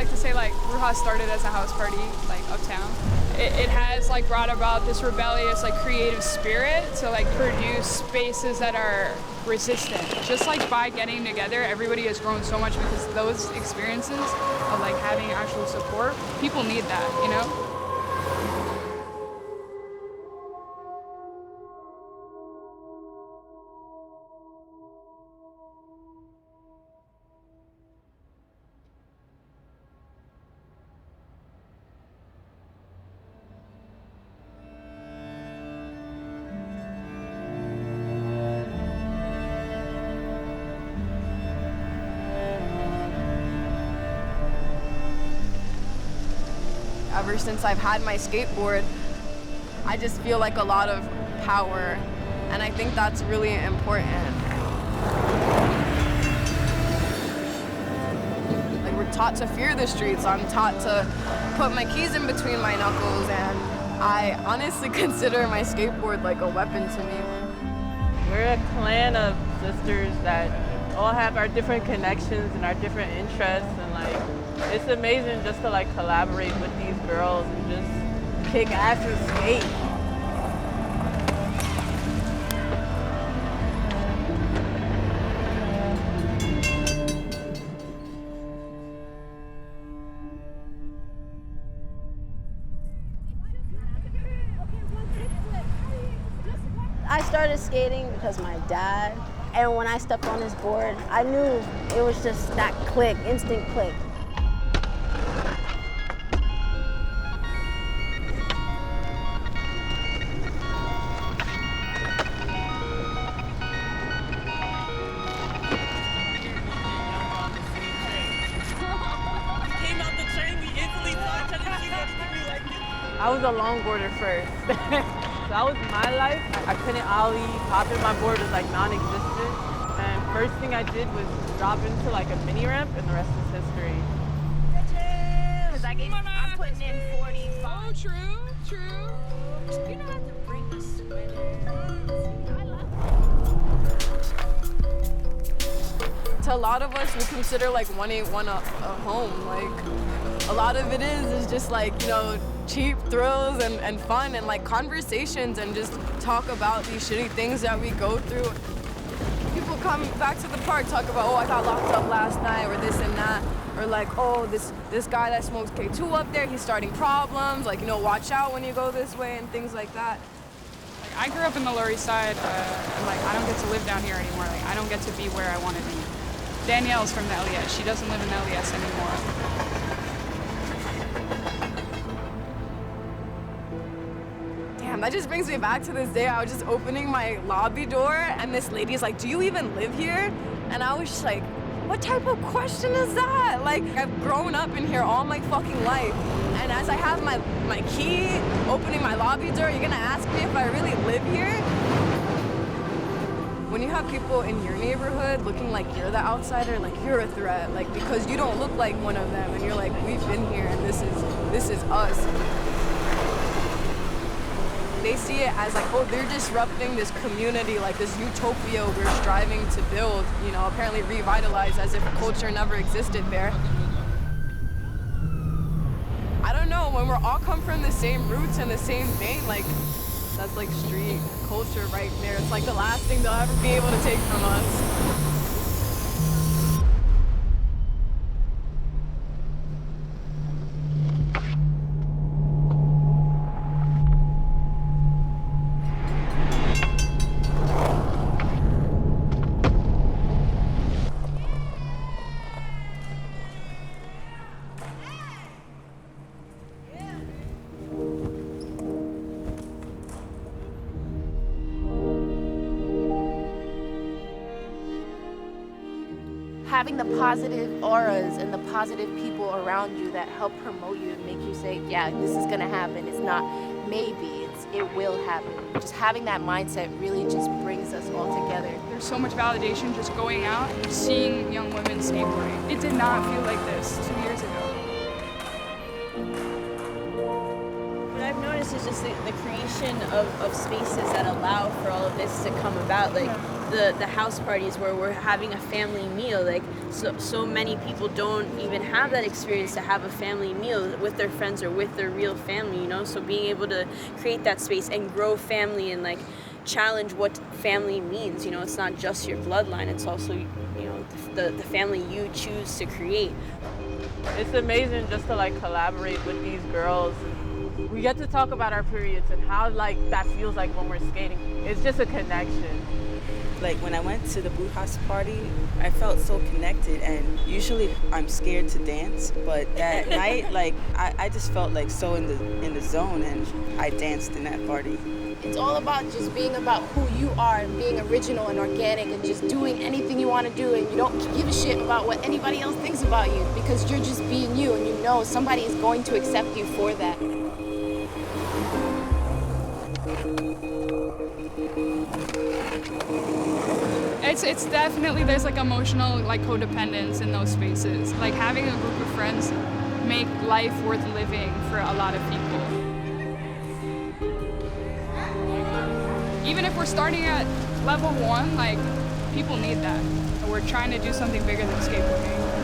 like to say like Brujas started as a house party like uptown. It has like brought about this rebellious like creative spirit to like produce spaces that are resistant. Just like by getting together, everybody has grown so much because those experiences of like having actual support, people need that, you know? Ever since I've had my skateboard, I just feel like a lot of power, and I think that's really important. Like, we're taught to fear the streets. I'm taught to put my keys in between my knuckles, and I honestly consider my skateboard like a weapon to me. We're a clan of sisters that all have our different connections and our different interests, and like, it's amazing just to like collaborate with these girls and just kick ass and skate. I started skating because my dad, and when I stepped on his board, I knew it was just that click, instant click. I was a longboarder first. So that was my life. I couldn't ollie, popping my board was like non-existent. And first thing I did was drop into like a mini ramp, and the rest is history. Because I'm putting in 45. Oh, true. You don't have to bring the sweater. To a lot of us, we consider like 181 a home. Like, a lot of it is just like, you know, cheap thrills and fun and like conversations and just talk about these shitty things that we go through. People come back to the park, talk about, oh, I got locked up last night, or this and that, or like, oh, this guy that smokes K2 up there, he's starting problems, like, you know, watch out when you go this way and things like that. Like, I grew up in the Lower East Side, and like I don't get to live down here anymore. Like, I don't get to be where I want to be. Danielle's from the LES. She doesn't live in the LES anymore. That just brings me back to this day. I was just opening my lobby door and this lady's like, do you even live here? And I was just like, what type of question is that? Like, I've grown up in here all my fucking life. And as I have my key opening my lobby door, you're gonna ask me if I really live here? When you have people in your neighborhood looking like you're the outsider, like you're a threat, like because you don't look like one of them and you're like, we've been here and this is us. They see it as like, oh, they're disrupting this community, like this utopia we're striving to build, you know, apparently revitalize as if culture never existed there. I don't know, when we're all come from the same roots and the same vein, like, that's like street culture right there. It's like the last thing they'll ever be able to take from us. Having the positive auras and the positive people around you that help promote you and make you say, yeah, this is gonna happen. It's not maybe, it will happen. Just having that mindset really just brings us all together. There's so much validation just going out, seeing young women skateboarding. It did not feel like this 2 years ago. What I've noticed is just the creation of spaces that allow for all of this to come about. Like the house parties where we're having a family meal. Like so many people don't even have that experience to have a family meal with their friends or with their real family, you know? So being able to create that space and grow family and like challenge what family means, you know, it's not just your bloodline, it's also, you know, the family you choose to create. It's amazing just to like collaborate with these girls. We get to talk about our periods and how like that feels like when we're skating. It's just a connection. Like when I went to the Brujas party, I felt so connected, and usually I'm scared to dance, but that night, like I just felt like so in the zone, and I danced in that party. It's all about just being about who you are and being original and organic and just doing anything you want to do, and you don't give a shit about what anybody else thinks about you because you're just being you, and you know somebody is going to accept you for that. It's definitely, there's like emotional like codependence in those spaces. Like having a group of friends make life worth living for a lot of people. Even if we're starting at level 1, like people need that. And we're trying to do something bigger than skateboarding.